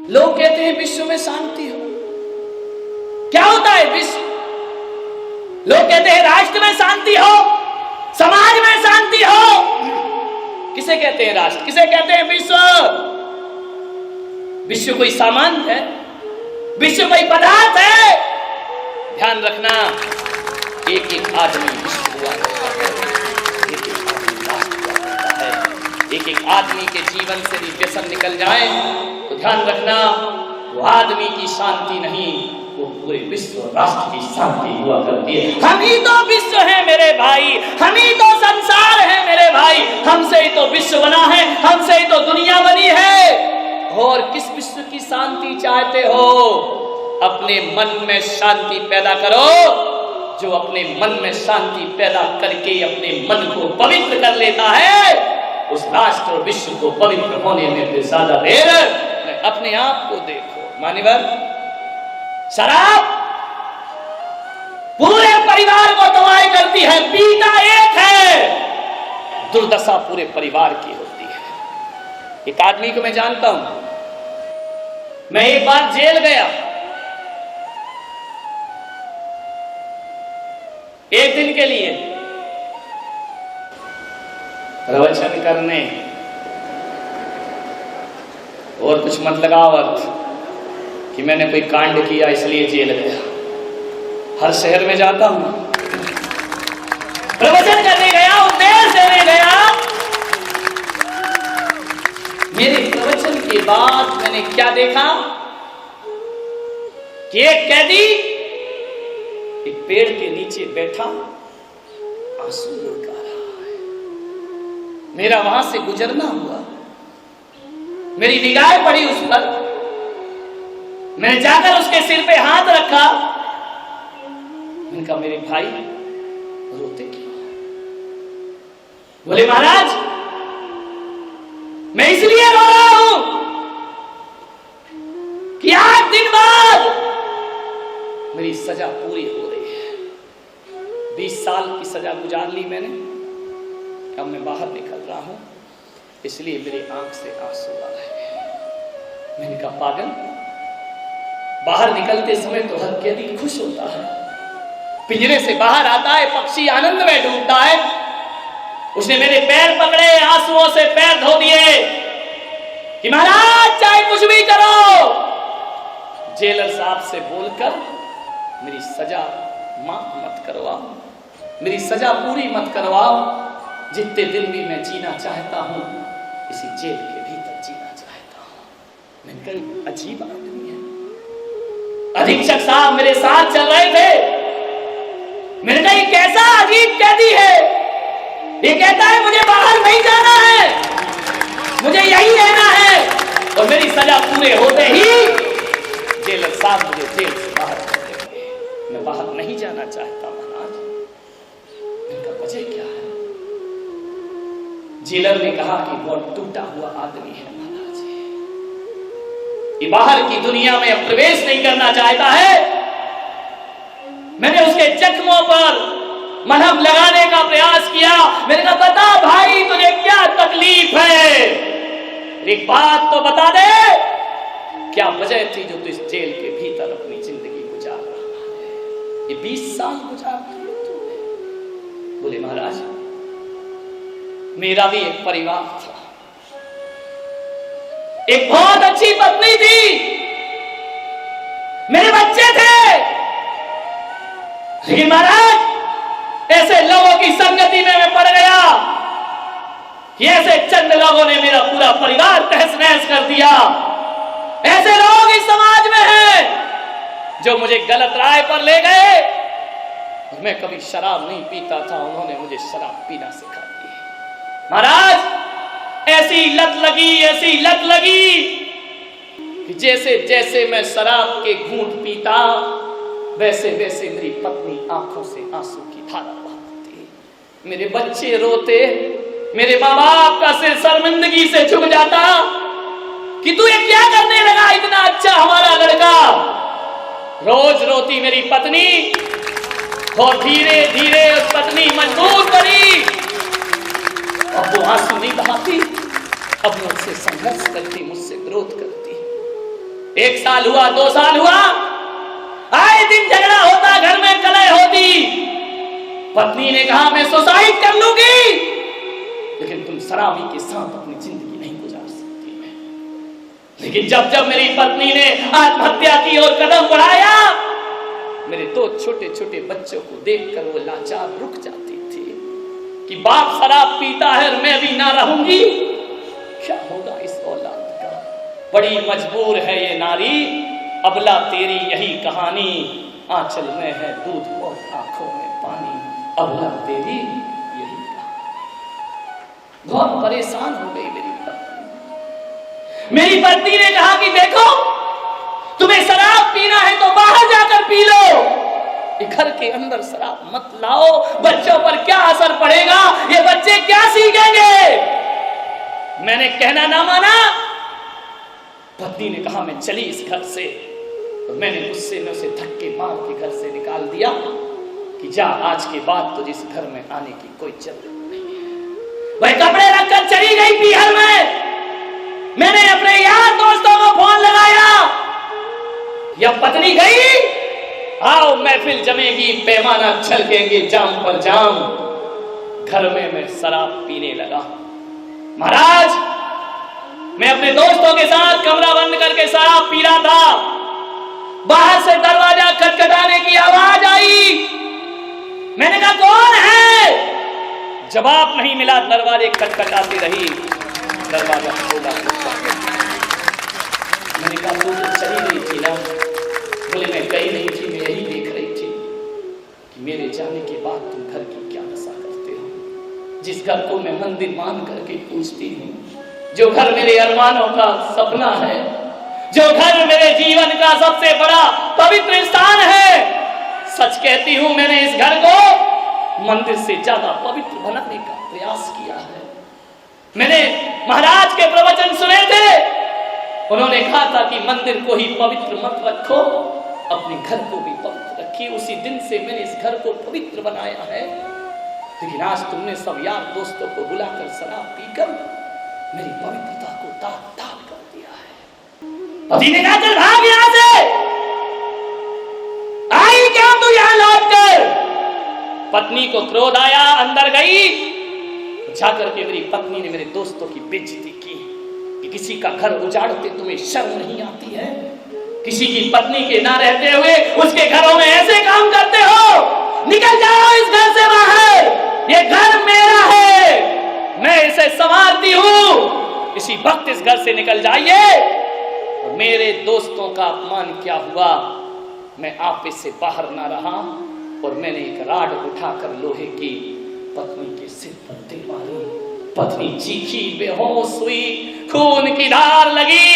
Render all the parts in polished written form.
लोग कहते हैं विश्व में शांति हो। क्या होता है विश्व? लोग कहते हैं राष्ट्र में शांति हो, समाज में शांति हो। किसे कहते हैं राष्ट्र, किसे कहते हैं विश्व? विश्व कोई सामान है? विश्व कोई पदार्थ है? ध्यान रखना, एक एक आदमी विश्व हुआ करता है, एक एक आदमी राष्ट्र हुआ करता है। एक एक आदमी के जीवन से भी व्यसन निकल जाए तो ध्यान रखना, वो आदमी की शांति नहीं, वो पूरे विश्व राष्ट्र की शांति हुआ करती है। हम ही तो विश्व है मेरे भाई, हम ही तो संसार है मेरे भाई, हमसे ही तो विश्व बना है, हमसे ही तो दुनिया बनी है। और किस विश्व की शांति चाहते हो? अपने मन में शांति पैदा करो। जो अपने मन में शांति पैदा करके अपने मन को पवित्र कर लेता है, उस राष्ट्र और विश्व को पवित्र होने में फिर ज्यादा देर। अपने आप को देखो मान्यवर, शराब पूरे परिवार को तबाह करती है, पीता एक है, दुर्दशा पूरे परिवार की होती है। एक आदमी को मैं जानता हूं, मैं एक बार जेल गया, एक दिन के लिए प्रवचन करने, और कुछ मत लगावत कि मैंने कोई कांड किया इसलिए जेल गया। हर शहर में जाता हूं, प्रवचन करने गया, उपदेश देने गया। मेरे प्रवचन के बाद मैंने क्या देखा कि एक कैदी एक पेड़ के नीचे बैठा आंसू लुढ़का रहा है। मेरा वहां से गुजरना हुआ, मेरी निगाह पड़ी उस पर, मैंने जाकर उसके सिर पे हाथ रखा। मैंने कहा मेरे भाई रोते क्यों? बोले महाराज मैं इसलिए रो रहा हूं कि 8 दिन बाद मेरी सजा पूरी हो रही है। 20 साल की सजा गुजार ली मैंने, अब मैं बाहर निकल रहा हूं, इसलिए मेरी आंख से आंसू आ रहे हैं। मैंने कहा पागल, बाहर निकलते समय तो हर कैदी खुश होता है, पिंजरे से बाहर आता है, पक्षी आनंद में डूबता है। उसने मेरे पैर पकड़े, आंसुओं से पैर धो दिए कि महाराज चाहे कुछ भी करो, जेलर साहब से बोलकर मेरी सजा माफ मत करवाओ, मेरी सजा पूरी मत करवाओ। जितने दिन भी मैं जीना चाहता हूं इसी जेल के भीतर जीना चाहता हूं। मैंने कहा अजीब आदमी है। अधीक्षक साहब मेरे साथ चल रहे थे। मैंने कहा ये कैसा अजीब कैदी है, ये कहता है मुझे बाहर नहीं जाना है, मुझे यही रहना है, और मेरी सजा पूरे होते ही जेलर साहब मुझे जेल से बाहर कर देंगे। मैं बाहर नहीं जाना चाहता महाराज। इनका वजह क्या है? जेलर ने कहा कि बहुत टूटा हुआ आदमी है महाराज, ये बाहर की दुनिया में अब प्रवेश नहीं करना चाहता है। मैंने उसके जख्मों पर मलहम लगाने का प्रयास किया। मैंने कहा बता भाई तुझे क्या तकलीफ है, एक बात तो बता दे, क्या वजह थी जो तू इस जेल के भीतर अपनी जिंदगी गुजार रहा है? ये 20 साल गुजार दिए तूने। बोले महाराज मेरा भी एक परिवार था, एक बहुत अच्छी पत्नी थी, मेरे बच्चे थे, लेकिन महाराज ऐसे लोगों की संगति में मैं पड़ गया कि ऐसे चंद लोगों ने मेरा पूरा परिवार तहस नहस कर दिया। ऐसे लोग इस समाज में हैं जो मुझे गलत राह पर ले गए। मैं कभी शराब नहीं पीता था, उन्होंने मुझे शराब पीना सिखा दी। महाराज ऐसी लत लगी, ऐसी लत लगी कि जैसे जैसे मैं शराब के घूंट पीता वैसे वैसे मेरी पत्नी आंखों से आंसू की धारा बहाती, मेरे बच्चे रोते, मेरे माँ बाप का सिर शर्मिंदगी से झुक जाता कि तू ये क्या करने लगा, इतना अच्छा हमारा लड़का। रोज रोती मेरी पत्नी, और धीरे धीरे उस पत्नी मजबूर बनी। अब वो आंसू नहीं बहाती, अब मुझसे संघर्ष करती, मुझसे विरोध करती। 1 साल हुआ, 2 साल हुआ, आए दिन झगड़ा होता, घर में कलह होती। पत्नी ने कहा मैं सुसाइड कर लूंगी, लेकिन तुम शराबी के साथ अपनी जिंदगी नहीं गुजार सकती। लेकिन जब जब मेरी पत्नी ने आत्महत्या की और कदम बढ़ाया, मेरे 2 छोटे छोटे बच्चों को देखकर वो लाचार रुक जाती थी कि बाप शराब पीता है और मैं भी ना रहूंगी, क्या होगा इस औलाद का। बड़ी मजबूर है ये नारी, अबला तेरी यही कहानी, आंचल में है दूध और आंखों में पानी, अबला तेरी यही कहानी। बहुत परेशान हो गई मेरी पत्नी। मेरी पत्नी ने कहा कि देखो, तुम्हें शराब पीना है तो बाहर जाकर पी लो, घर के अंदर शराब मत लाओ, बच्चों पर क्या असर पड़ेगा, ये बच्चे क्या सीखेंगे। मैंने कहना ना माना। पत्नी ने कहा मैं चली इस घर से, तो मैंने गुस्से में उसे धक्के मार के घर से निकाल दिया कि जा, आज के बाद तुझे इस घर में आने की कोई जरूरत नहीं है। वह कपड़े रखकर चली गई पीहर में। मैंने अपने यार दोस्तों को फोन लगाया, या पत्नी गई, आओ महफिल जमेगी, पैमाना छलकेंगे जाम पर जाम। घर में मैं शराब पीने लगा। महाराज, मैं अपने दोस्तों के साथ कमरा बंद करके शराब पी रहा था। बाहर से दरवाजा खटखटाने की आवाज आई। मैंने कहा कौन है? जवाब नहीं मिला, दरवाजे खटखटाती रही, दरवाजा खोला। मैंने कहा तू तो चली गई थी ना? बोले मैं गई नहीं थी, मैं यही देख रही थी कि मेरे जाने के बाद तुम घर की क्या दशा करते हो। जिस घर को मैं मंदिर मान करके पूजती हूँ, जो घर मेरे अरमानों का सपना है, जो घर मेरे जीवन का सबसे बड़ा पवित्र स्थान है, सच कहती हूं मैंने इस घर को मंदिर से ज्यादा पवित्र बनाने का प्रयास किया है। मैंने महाराज के प्रवचन सुने थे, उन्होंने कहा था कि मंदिर को ही पवित्र मत रखो, अपने घर को भी पवित्र रखिए। उसी दिन से मैंने इस घर को पवित्र बनाया है। लेकिन आज तुमने सब यार दोस्तों को बुलाकर शराब पीकर मेरी पवित्रता को दाग कर दिया है। पति ने कहा चल भाग यहां से, आई क्या तू यहां लौट कर। पत्नी को क्रोध आया, अंदर गई, जाकर के मेरी पत्नी ने मेरे दोस्तों की बेइज्जती की कि किसी का घर उजाड़ते तुम्हें शर्म नहीं आती है, किसी की पत्नी के ना रहते हुए उसके घरों में ऐसे काम करते हो, निकल जाओ इस घर से बाहर, ये घर मेरा है, मैं इसे संभालती हूं, इसी वक्त इस घर से निकल जाइए। और मेरे दोस्तों का अपमान क्या हुआ, मैं आपे से बाहर ना रहा और मैंने एक राड उठाकर लोहे की पत्नी के सिर पर दे मारी। पत्नी चीखी, बेहोश हुई, खून की धार लगी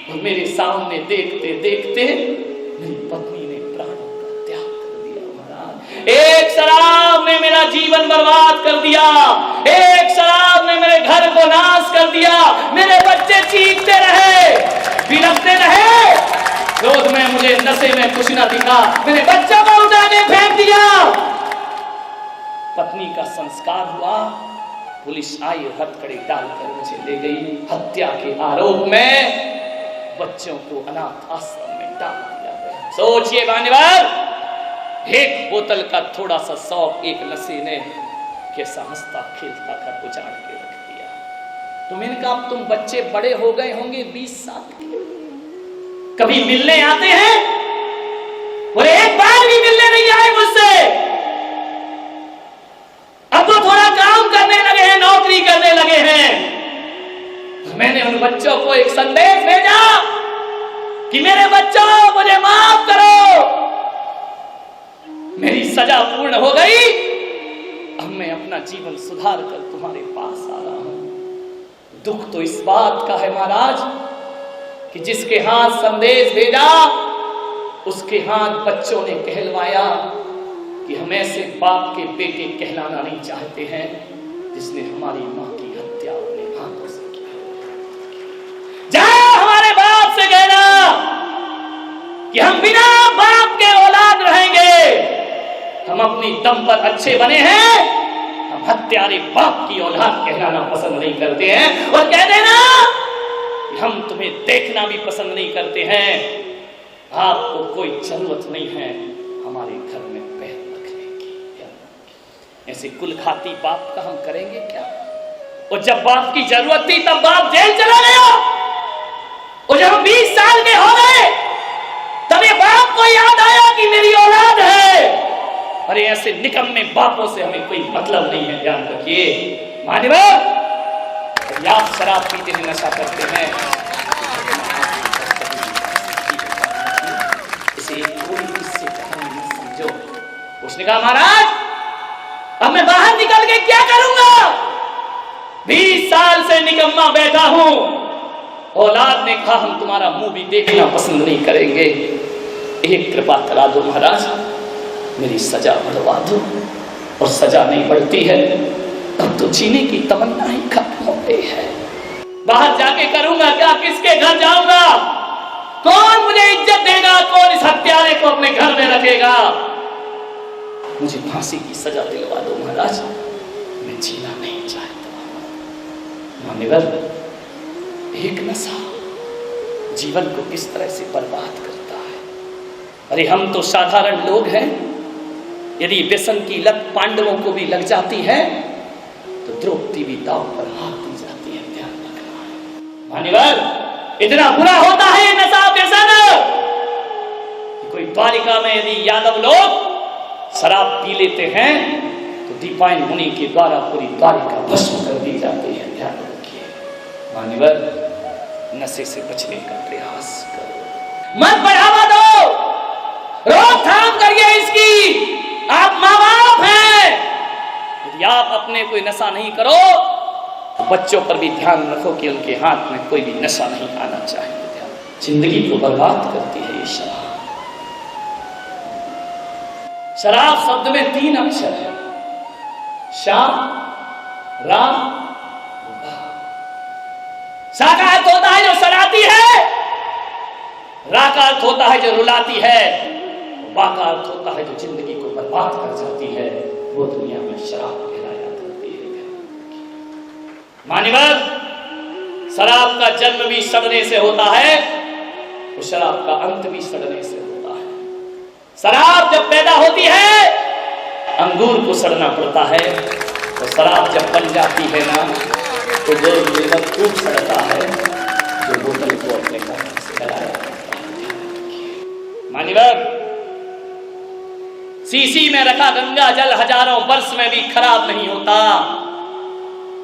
और मेरे सामने देखते देखते मेरी पत्नी ने प्राणों का त्याग कर दिया। महाराज, एक शराब ने मेरा जीवन बर्बाद कर दिया, एक शराब ने मेरे घर को नाश कर दिया। मेरे बच्चे चीखते रहे, बिलखते रहे, क्रोध में मुझे नशे में कुछ ना दिखा, मेरे बच्चों को उठा के फेंक दिया। पत्नी का संस्कार हुआ, पुलिस आई, हथकड़ी डालकर मुझे ले गई। हत्या के आरोप में बच्चों को अनाथ आश्रम में डाल दिया गया। सोचिए मान्यवर, एक बोतल का थोड़ा सा शौक एक नशे ने कैसा हंसता खेलता कर उजाड़ के रख दिया। तो मैंने कहा तुम बच्चे बड़े हो गए होंगे, 20 साल के, कभी मिलने आते हैं? और एक बार भी मिलने नहीं आए मुझसे। अब तो थोड़ा काम करने लगे हैं, नौकरी करने लगे हैं। मैंने उन बच्चों को एक संदेश भेजा कि मेरे बच्चों मुझे माफ करो, मेरी सजा पूर्ण हो गई, अब मैं अपना जीवन सुधार कर तुम्हारे पास आ रहा हूं। दुख तो इस बात का है महाराज कि जिसके हाथ संदेश भेजा उसके हाथ बच्चों ने कहलवाया कि हम ऐसे बाप के बेटे कहलाना नहीं चाहते हैं जिसने हमारी मां की हत्या अपने हाथों से की। जाओ हमारे बाप से कहना कि हम बिना बाप के औलाद रहेंगे, हम अपनी दम पर अच्छे बने हैं, हम हत्यारे बाप की औलाद कहलाना पसंद नहीं करते हैं। और कह देना हम तुम्हें देखना भी पसंद नहीं करते हैं। आपको कोई जरूरत नहीं है हमारे घर में पैर रखने की। ऐसे कुल खाती बाप का हम करेंगे क्या? और जब बाप की जरूरत थी तब बाप जेल चला गया, और जब 20 साल के हो गए तब ये बाप को याद आया कि मेरी औलाद है। अरे ऐसे निकम्मे बापों से हमें कोई मतलब नहीं है, ध्यान रखिए। मान्यवर, आप शराब पीते हैं, नशा करते हैं, इसे कोई किससे कहानी मत समझो। उसने कहा महाराज अब मैं बाहर निकल के क्या करूंगा? 20 साल से निकम्मा बैठा हूं। औलाद ने कहा हम तुम्हारा मुंह भी देखना पसंद नहीं करेंगे, एक कृपा करा दो महाराज, मेरी सजा बढ़वा दो। और सजा नहीं बढ़ती है तब तो जीने की तमन्ना ही खत्म हो गई है। बाहर जाके करूंगा क्या? किसके घर जाऊंगा? कौन मुझे इज्जत देगा? कौन इस हत्यारे को अपने घर में रखेगा? मुझे फांसी की सजा दिलवा दो महाराज, मैं जीना नहीं चाहता। मान्यवर, एक नशा जीवन को किस तरह से बर्बाद करता है। अरे हम तो साधारण लोग हैं, यदि व्यसन की लत पांडवों को भी लग जाती है तो द्रौपदी भी दांव पर हाथ दी जाती है, ध्यान रखना है। मान्यवर, इतना बुरा होता है नशा व्यसन। कोई द्वारिका में यदि यादव लोग शराब पी लेते हैं तो दीपायन मुनि के द्वारा पूरी द्वारिका भस्म कर दी जाती है, ध्यान रखिए। मान्यवर, नशे से बचने का प्रयास करो, मत बढ़ावा दो, रोकथाम करिए इसकी। आप माँ बाप हैं, यदि आप अपने कोई नशा नहीं करो तो बच्चों पर भी ध्यान रखो कि उनके हाथ में कोई भी नशा नहीं आना चाहिए। जिंदगी को बर्बाद करती है ये शराब। शराब शब्द में 3 अक्षर है, शाम, राम, सा का अर्थ होता है जो सराती है, रा का अर्थ होता है जो रुलाती है, बा का अर्थ होता है जो जिंदगी को बर्बाद कर जाती है। वो दुनिया में शराब कहलाया करती है। मान्यवर, शराब का जन्म भी सड़ने से होता है, तो शराब का अंत भी सड़ने से होता है। शराब जब पैदा होती है अंगूर को सड़ना पड़ता है, तो शराब जब बन जाती है ना तो जो निर्मत खूब सड़ता है जो बोतल को अपने कारण से लगाया करता है। मान्यवर, सीसी में रखा गंगा जल हजारों वर्ष में भी खराब नहीं होता,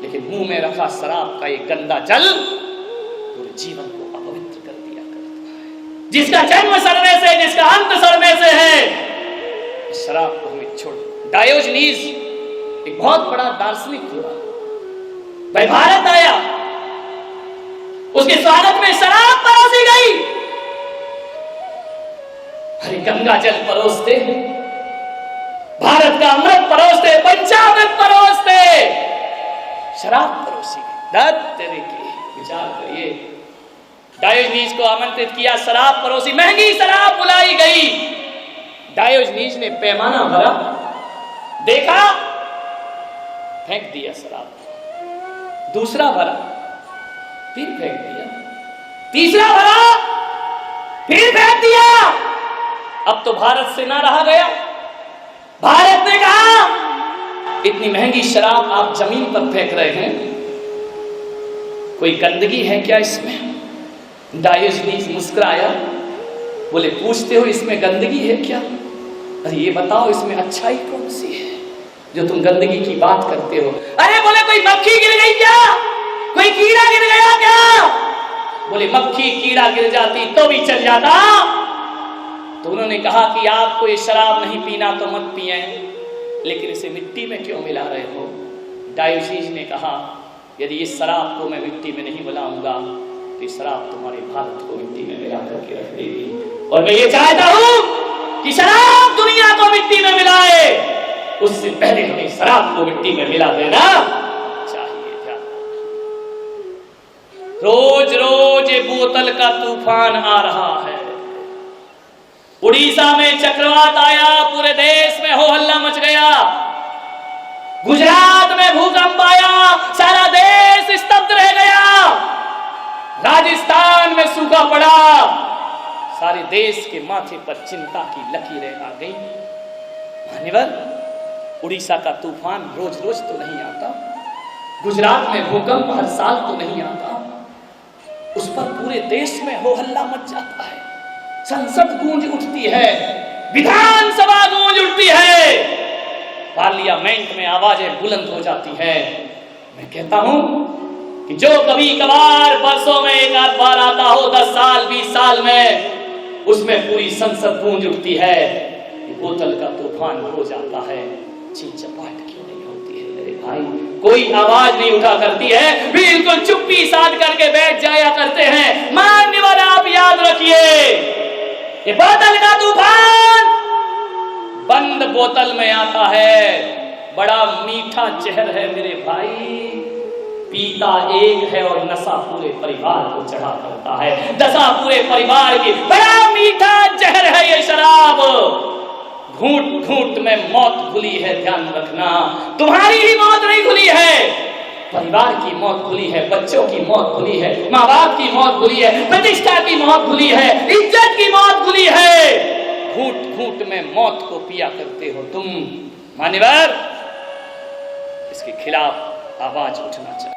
लेकिन मुंह में रखा शराब का एक गंदा जल पूरे जीवन को अपवित्र कर दिया करता है। जिसका जन्म सड़ने से, जिसका अंत सड़ने से है, शराब को हमें छोड़। डायोजनीज एक बहुत बड़ा दार्शनिक हुआ, वह भारत आया, उसके स्वागत में शराब परोसी गई। अरे गंगा जल परोसते, भारत का अमृत परोसते, पंचामृत परोसते, शराब परोसी गई। तेरे की विचार करिए। डायोजनीज को आमंत्रित किया, शराब परोसी, महंगी शराब बुलाई गई। डायोजनीज ने पैमाना भरा, देखा, फेंक दिया शराब। दूसरा भरा, फिर फेंक दिया। तीसरा भरा, फिर फेंक दिया। अब तो भारत से ना रहा गया। भारत ने कहा इतनी महंगी शराब आप जमीन पर फेंक रहे हैं, कोई गंदगी है क्या इसमें? डायोजनीज मुस्कुराया, बोले पूछते हो इसमें गंदगी है क्या? अरे ये बताओ इसमें अच्छाई कौन सी है जो तुम गंदगी की बात करते हो? अरे बोले कोई मक्खी गिर गई क्या? कोई कीड़ा गिर गया क्या? बोले मक्खी कीड़ा गिर जाती तो भी चल जाता। तो उन्होंने कहा कि आपको ये शराब नहीं पीना तो मत पिए, लेकिन इसे मिट्टी में क्यों मिला रहे हो? डायोजनीज ने कहा यदि इस शराब को मैं मिट्टी में नहीं मिलाऊंगा तो ये शराब तुम्हारे भारत को मिट्टी में मिला करके रख देगी। और मैं ये चाहता हूं कि शराब दुनिया को मिट्टी में मिलाए, उससे पहले हमें शराब को मिट्टी में मिला देना चाहिए। रोज रोज ये बोतल का तूफान आ रहा है। उड़ीसा में चक्रवात आया, पूरे देश में हो हल्ला मच गया। गुजरात में भूकंप आया, सारा देश स्तब्ध रह गया। राजस्थान में सूखा पड़ा, सारे देश के माथे पर चिंता की लकीरें आ गई। मान्यवर, उड़ीसा का तूफान रोज रोज तो नहीं आता, गुजरात में भूकंप हर साल तो नहीं आता, उस पर पूरे देश में हो हल्ला मच जाता है, संसद गूंज उठती है, विधानसभा गूंज उठती है, पार्लियामेंट में आवाजें बुलंद हो जाती है। मैं कहता हूं कि जो कभी कभार बरसों में एक आध बार आता हो, 10 साल 20 साल में, उसमें पूरी संसद गूंज उठती है। ये बोतल का तूफान हो जाता है, चिंचपाट क्यों नहीं होती है मेरे भाई? कोई आवाज नहीं उठा करती है, बिल्कुल चुप्पी साध करके बैठ जाया करते हैं। मान्यवर, आप याद रखिए, ये बोतल का तूफान बंद बोतल में आता है, बड़ा मीठा जहर है मेरे भाई। पीता एक है और नशा पूरे परिवार को चढ़ा करता है, दशा पूरे परिवार की। बड़ा मीठा जहर है ये शराब, घूंट घूंट में मौत खुली है, ध्यान रखना। तुम्हारी ही मौत नहीं खुली है, परिवार की मौत खुली है, बच्चों की मौत खुली है, माँ बाप की मौत खुली है, प्रतिष्ठा की मौत खुली है, इज्जत की मौत खुली है। घूंट घूंट में मौत को पिया करते हो तुम। मान्यवर, इसके खिलाफ आवाज उठना चाहिए।